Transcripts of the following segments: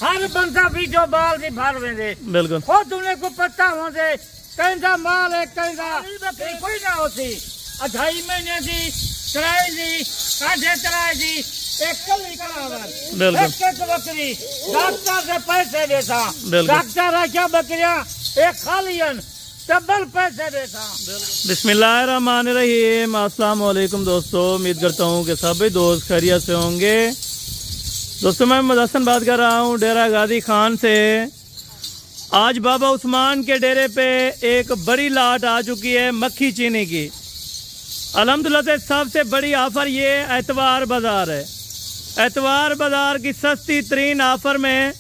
हर बंदा बीजो बाल दी भर वेंदे बिल्कुल खुद उन्हें को पता होंदे कहंदा माल है कहंदा कोई ना होती 2.5 महीने दी चराई दी साढ़े चराई दी एक कली करावन एक बकरी डॉक्टर से पैसे देता डॉक्टर क्या बकरियां एक खालियन डबल पैसे देता। बिस्मिल्लाहिर्रहमानिर्रहीम। अस्सलाम वालेकुम दोस्तों, उम्मीद करता हूँ कि सभी दोस्त खैरियत से होंगे। दोस्तों मैं मोहम्मद हसन बात कर रहा हूँ डेरा गाजी खान से। आज बाबा उस्मान के डेरे पे एक बड़ी लाट आ चुकी है मक्खी चीनी की। अल्हम्दुलिल्लाह से सबसे बड़ी ऑफर ये एतवार बाजार है। एतवार बाजार की सस्ती तरीन ऑफर में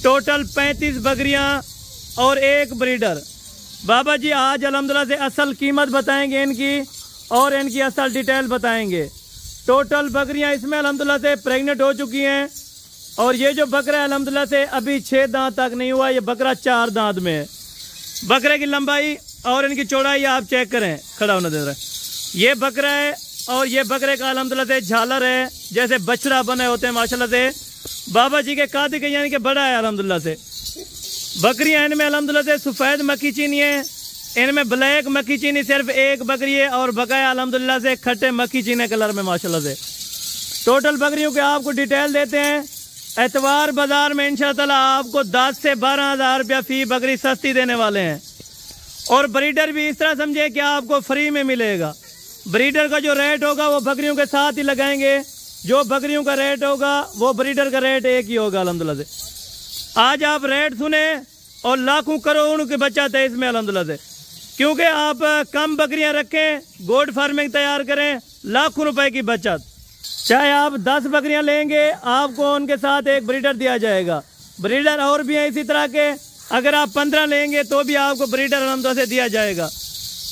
टोटल 35 बकरियां और एक ब्रीडर। बाबा जी आज अल्हम्दुलिल्लाह से असल कीमत बताएंगे इनकी और इनकी असल डिटेल बताएंगे। टोटल बकरियां इसमें अल्हम्दुलिल्लाह से प्रेग्नेंट हो चुकी हैं और ये जो बकरा है अल्हम्दुलिल्लाह से अभी 6 दांत तक नहीं हुआ, ये बकरा 4 दांत में है। बकरे की लंबाई और इनकी चौड़ाई आप चेक करें, खड़ा होने दे रहा है। ये बकरा है और ये बकरे का अल्हम्दुलिल्लाह से झालर है, जैसे बछड़ा बने होते हैं माशाल्लाह से। बाबा जी के कादी के यानी कि बड़ा है अल्हम्दुलिल्लाह से। बकरियां इनमें अल्हम्दुलिल्लाह से सफ़ेद मक्खी चीनी है, इनमें ब्लैक मक्खी चीनी सिर्फ एक बकरी है और बकाया अल्हम्दुलिल्लाह से खट्टे मक्खी चीनी कलर में माशाल्लाह से। टोटल बकरियों के आपको डिटेल देते हैं। एतवार बाजार में इंशाअल्लाह ताला आपको 10 से 12 हज़ार रुपया फी बकरी सस्ती देने वाले हैं और ब्रीडर भी इस तरह समझे कि आपको फ्री में मिलेगा। ब्रीडर का जो रेट होगा वो बकरियों के साथ ही लगाएंगे, जो बकरियों का रेट होगा वो ब्रीडर का रेट एक ही होगा अल्हम्दुलिल्लाह से। आज आप रेट सुने और लाखों करोड़ों की बचत है इसमें अल्हम्दुलिल्लाह से, क्योंकि आप कम बकरियां रखें, गोड फार्मिंग तैयार करें, लाखों रुपए की बचत। चाहे आप 10 बकरियां लेंगे आपको उनके साथ एक ब्रीडर दिया जाएगा। ब्रीडर और भी हैं इसी तरह के, अगर आप 15 लेंगे तो भी आपको ब्रीडर अल्हम्दुलिल्लाह से दिया जाएगा।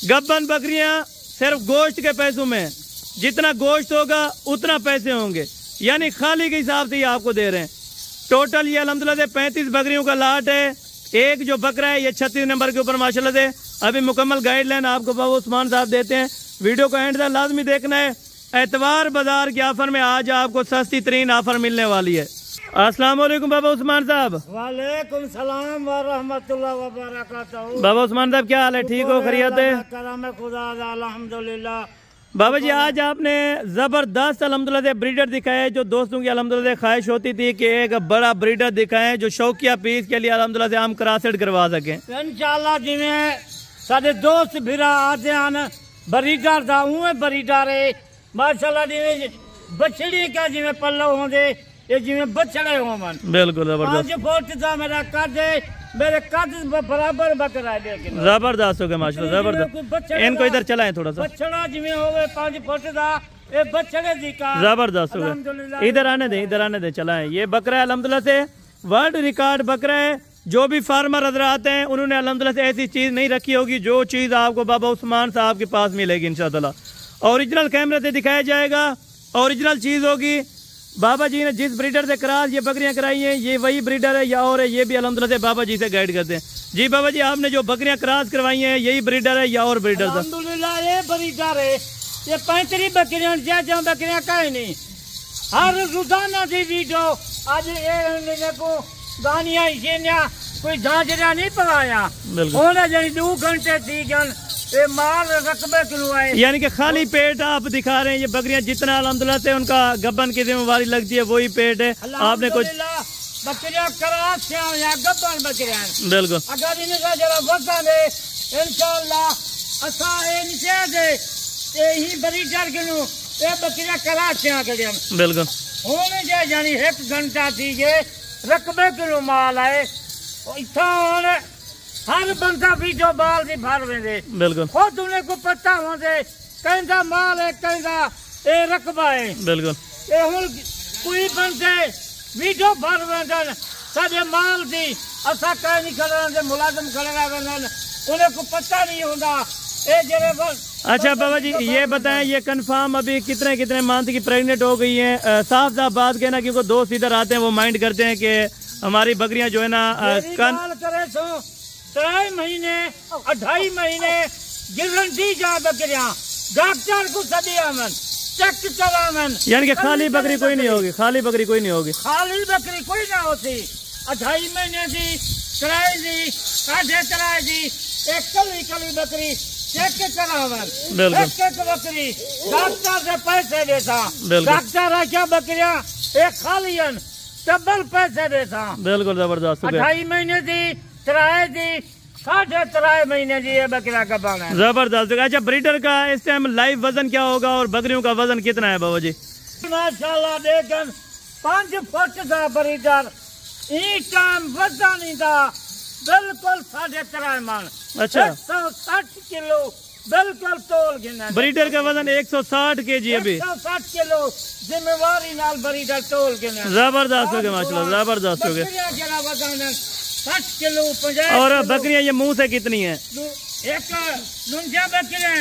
गब्बन बकरियां सिर्फ गोश्त के पैसों में, जितना गोश्त होगा उतना पैसे होंगे, यानी खाली के हिसाब से ही आपको दे रहे हैं। टोटल ये अल्हम्दुलिल्लाह से 35 बकरियों का लाट है। एक जो बकरा है ये 36 नंबर के ऊपर माशाल्लाह से। अभी मुकम्मल गाइडलाइन आपको बाबा उस्मान साहब देते हैं, वीडियो को एंड तक लाजमी देखना है। एतवार बाजार के ऑफर में आज आपको सस्ती तरीन ऑफर मिलने वाली है। अस्सलाम वालेकुम बाबा उस्मान साहब। वालेकुम सलाम व रहमतुल्लाह व बरकातहू। बाबा उस्मान साहब क्या हाल है, ठीक हो, खैरियत है? करम खुदा दा अल्हम्दुलिल्लाह। बाबा जी आज आपने जबरदस्त अल्हम्दुलिल्लाह से ब्रीडर दिखाए, जो दोस्तों की अल्हम्दुलिल्लाह से ख्वाहिश होती थी कि एक बड़ा ब्रीडर दिखाएं जो शौकिया पीस के लिए अल्हम्दुलिल्लाह से हम क्रॉससेट करवा सकें। इंशाअल्लाह जिवें साडे दोस्त फिरा आते हैं ब्रीडर दा उवें ब्रीडर है माशाअल्लाह। जिवें बछड़ी का जिवें पल्लो होंदे ये जिवें बछड़े होवन। बिल्कुल जबरदस्त। 5 फुट दा मेरा कद है, मेरे कद बराबर बकरा है, लेकिन जबरदस्त हो गया माशाल्लाह, जबरदस्त। इनको इधर चलाएं थोड़ा सा। बछड़ा जिवें होवे 5 फुट दा ये बछड़े दी का जबरदस्त हो गया। इधर आने दे, इधर आने दे, चलाएं। ये बकरा है अल्हम्दुलिल्लाह से वर्ल्ड रिकॉर्ड बकरा है। जो भी फार्मर हजरात हैं उन्होंने अल्हम्दुलिल्लाह से ऐसी चीज नहीं रखी होगी जो चीज आपको बाबा उस्मान साहब के पास मिलेगी इंशाअल्लाह। ओरिजिनल कैमरे से दिखाया जाएगा, ओरिजिनल चीज होगी। बाबा जी ने जिस ब्रीडर से क्रॉस ये बकरियां कराई हैं ये वही ब्रीडर है या और है, ये भी अल्हम्दुलिल्लाह से बाबा जी से गाइड करते हैं। जी बाबा जी आपने जो बकरियां क्रॉस करवाई हैं यही ब्रीडर है या और ब्रीडर था? अल्हम्दुलिल्लाह ये ब्रीडर है। ये 35 बकरियां ज्यादा बकरियां कहीं नहीं, हर रोजाना की वीडियो आज ये को गानियां इसेनिया कोई झांझरा नहीं पकाया होने जानी 2 घंटे 3 घंटे ये माल रकबे किलो आए, यानी कि खाली पेट आप दिखा रहे हैं। ये बकरियां जितना अल्हम्दुलिल्लाह से उनका गब्बन की जिम्मेवारी लगती है वही पेट है। आपने कुछ बकरियां करास या गब्बन बकरियां बिल्कुल अगर इनका जरा वजन है इंशाअल्लाह असा ए नीचे दे यही ब्रीडर किलो ये बकरियां करास के बिल्कुल होने जाए, यानी 1 घंटा थी ये रकबे किलो माल आए। इतना हर बंदा बीजो बाल दी भर वेंदे बिल्कुल खुद उन्हें को पता होंदे कहंदा माल है कहंदा ए रकबा है बिल्कुल। ए हुन कोई बंदे बीजो भर वेंदन साडे माल दी असा कह नहीं करन दे मुलाजिम खड़े वेंदन उन्हें को पता नहीं होंदा ए जरे बस। अच्छा बाबा जी ये बताएं ये कंफर्म अभी कितने मंथ की प्रेग्नेंट हो गई हैं? साफ साफ बात कहना, क्योंकि दोस्त इधर आते हैं वो माइंड करते हैं कि हमारी बकरियां जो है ना 3 महीने 2.5 महीने गारंटी जा बकरियां डॉक्टर को सदियावन चेक करावन, यानी कि खाली बकरी कोई नहीं होगी, खाली बकरी कोई नहीं होगी, खाली बकरी कोई ना होती। 28 महीने दी, 3 दी, 3.5 दी, एक कली कली बकरी चेक करावन, एक बकरी डॉक्टर से पैसे देता, डॉक्टर आख्या बकरियां एक खालियन डबल पैसे देता। बिल्कुल जबरदस्त। 28 महीने दी, 3 दी, 3.5 महीने की ये बकरा का बाना है। जबरदस्त। अच्छा, ब्रीडर का इस टाइम लाइव वजन क्या होगा और बकरियों का वजन कितना है बाबा जी? माशाल्लाह देखन 5 फुट का ब्रीडर इस टाइम वजन का बिल्कुल 3.5 मन। अच्छा, 160 किलो बिल्कुल तोल गिना। ब्रीडर का वजन 160 kg अभी 160 किलो जिम्मेवारी नाल ब्रीडर तोल गिना। जबरदस्त हो गया माशाल्लाह, जबरदस्त हो गया। 60 किलो 50। और बकरियां ये मुंह से कितनी है? एक लुंजा बकरियां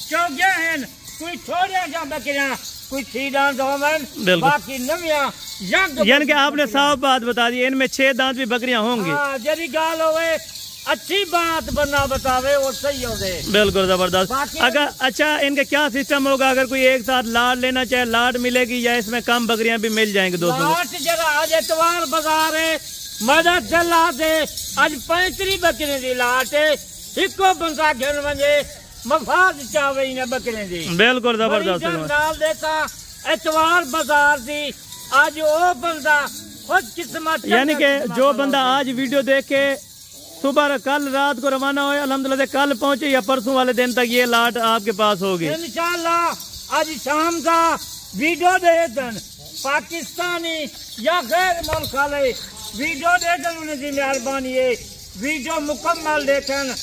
चौगिया हैं, कोई छोड़िया जा बकरियां, कोई छह दांत होवन, बाकी नविया यंग। यानी कि आपने साफ बात बता दी, इनमें 6 दांत भी बकरियां होंगी। हाँ, जरी गाल होवे अच्छी बात बना बतावे वो सही हो गए। बिल्कुल जबरदस्त। अगर अच्छा, इनका क्या सिस्टम होगा? अगर कोई एक साथ लाट लेना चाहे लाट मिलेगी या इसमें कम बकरियां भी मिल जाएंगी दोस्तों? लाट जरा आज एतवार बाजार है, मदद चला दे आज 35 बकरे की लाट है, इको बंदा घेन वजे मफाद चावे ने बकरे दी। बिल्कुल जबरदस्त। नाल देखा एतवार बाजार दी आज वो बंदा खुद किस्मत। यानी कि जो बंदा आज वीडियो देख के सुबह कल रात को रवाना हो, अल्हम्दुलिल्लाह कल पहुंचे या परसों वाले दिन तक ये लाट आपके पास होगी इंशाल्लाह। आज शाम का वीडियो दे दन पाकिस्तानी या गैर मुल्क वाले वीडियो दे दन, उन्हें मेहरबानी है वीडियो मुकम्मल देखन।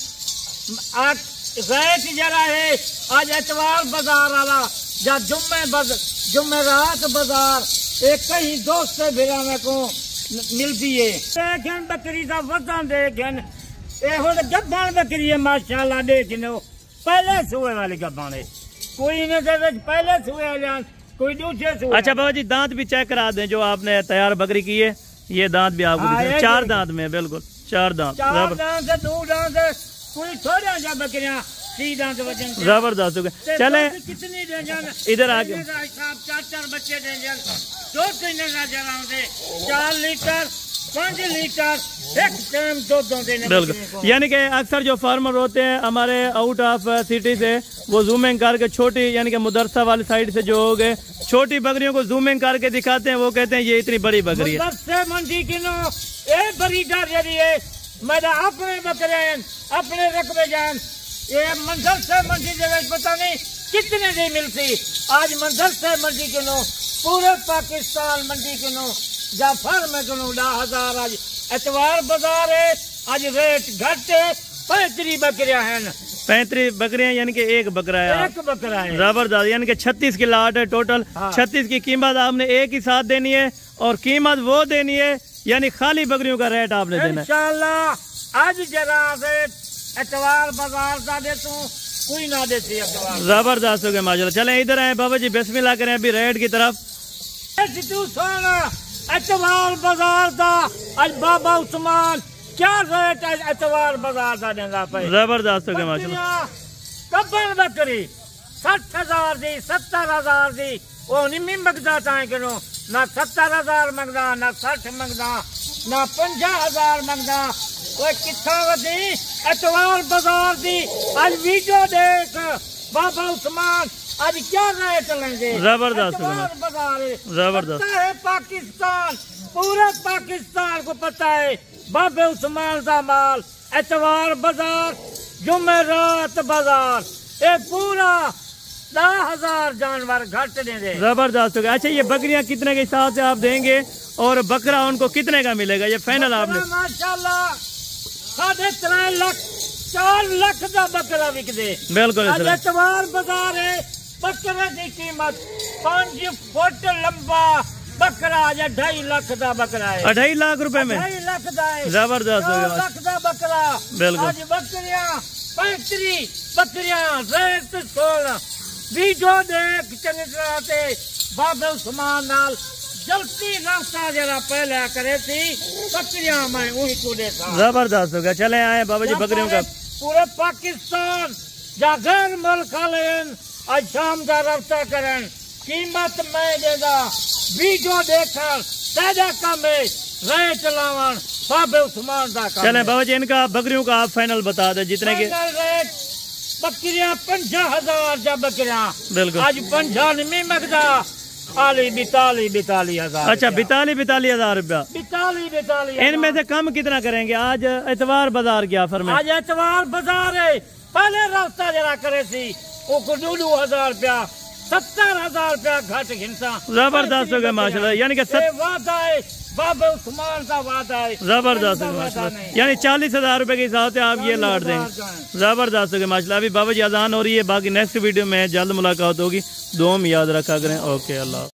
आज रेट जरा है आज एतवार बाजार वाला या जुम्मे रात बाजार एक कहीं दोस्त से भिड़ा में को मिलती है। देखन बकरी का वजन देखन, गब्बान बकरी है माशाल्लाह। देखो पहले सुए वाली गब्बान है, कोई इन्हें पहले सुए जान, कोई दूसरे सुए। अच्छा बाबा जी, दांत भी चेक करा दें जो आपने तैयार बकरी की है, ये दांत भी आपको 4 दांत में, बिल्कुल 4 दांत। 4 दांत 2 दांत, कोई थोड़ा जा बकरियां 3 दांत वजन जबरदस्त हो गया। चले कितनी दे जान इधर आके 4 बच्चे दे जान, 2-3 जरा 4 लीटर 5 लीटर एक टाइम दूध देने। बिल्कुल, यानी कि अक्सर जो फार्मर होते हैं हमारे आउट ऑफ सिटी से, वो जूमिंग करके छोटी यानी कि मुदरसा वाली साइड से जो हो गए छोटी बकरियों को जूमिंग करके दिखाते हैं, वो कहते हैं ये इतनी बड़ी बकरी है। मुदरसे मंडी किनो ए बड़ी डर है, मेरा अपने बकरे अपने रकबे जान, ये मंजर से मंडी जगह पता नहीं कितने दी मिलती। आज मंजर से मंडी किनो पूरे पाकिस्तान मंडी किनो जाफर में किनो 10,000। आज एतवार बाजार है, आज रेट घट है। 35 बकरियां हैं, 35 बकरियां यानी कि एक बकरा है, एक बकरा है। जबरदस्त, यानी कि 36 की लाट है टोटल। हाँ। 36 की कीमत आपने एक ही साथ देनी है और कीमत वो देनी है, यानी खाली बकरियों का रेट आपने देना है इंशाल्लाह। आज जरा रेट एतवार बाजार का दे तू कोई ना देती एतवार। जबरदस्त हो गया माशाल्लाह। चले इधर आए बाबा जी, बिस्मिल्लाह करें अभी रेट की तरफ। एतवार बाजार का आज बाबा उस्मान क्या रेट है एतवार बाजार का देना पे। जबरदस्त हो गया माशाल्लाह। कब्बन बकरी 60,000 दी 70,000 दी, वो नहीं मंगदा चाहे किनो, ना 70,000 मंगदा, ना 60 मंगदा, ना 50,000 मंगदा। वो कितना वधी एतवार बाजार दी आज वीडियो देख बाबा उस्मान आज क्या रेट लेंगे। जबरदस्त बाजार जबरदस्त है, पाकिस्तान पूरे पाकिस्तान को पता है बाबे उस्मान का माल एतवार बाजार जुमेरात बाजार, ये पूरा 10,000 जानवर घट दे। जबरदस्त हो गया। अच्छा, ये बकरियां कितने के हिसाब से आप देंगे और बकरा उनको कितने का मिलेगा, ये फाइनल आपने? माशाल्लाह 3.5 लाख 4 लाख का बकरा बिक दे। बिल्कुल एतवार बाजार है, बकरे की कीमत 5 फुट लंबा बकरा आज 2.5 लाख का बकरा है। 2.5 लाख रुपए में 2.5 लाख का है। जबरदस्त हो गया। 2 लाख का बकरा। बिल्कुल। आज बकरियां 35 बकरियां रेट 16 वीडियो देख चंगी तरह से बाबे उस्मान नाल जल्दी रास्ता जरा पहले करे थी बकरियां मैं वही को देखा। जबरदस्त हो गया। चले आए बाबा जी बकरियों का पूरे पाकिस्तान या गैर मुल्क वाले आज शाम का रफ्ता करें, कीमत मैं देगा वीडियो देखकर ताजा कम है रहे चलावन बाबे उस्मान दा काम चले है। बाबा जी इनका बकरियों का आप फाइनल बता दे जितने के। फाइनल रेट बकरियां 50,000 जा बकरियां बिल्कुल आज 50 नहीं मगदा आली 42,000। अच्छा 42,000 रुपया। 42,000 इनमें से कम कितना करेंगे? आज एतवार बाजार क्या फर में? आज एतवार बाजार है। पहले रास्ता जरा करे सी वो को 2,000 रुपया 70,000 रुपया घट घिनसा जबरदस्त हो गया माशाल्लाह। यानी कि वादा है बाबा उस्मान का वादा है। जबरदस्त हो गया माशाल्लाह। यानी 40,000 रुपए के हिसाब से आप ये लाट देंगे। जबरदस्त हो गया माशाल्लाह। अभी बाबा जी अजान हो रही है। बाकी नेक्स्ट वीडियो में जल्द मुलाकात होगी। दुआ में याद रखा करें। ओके अल्लाह।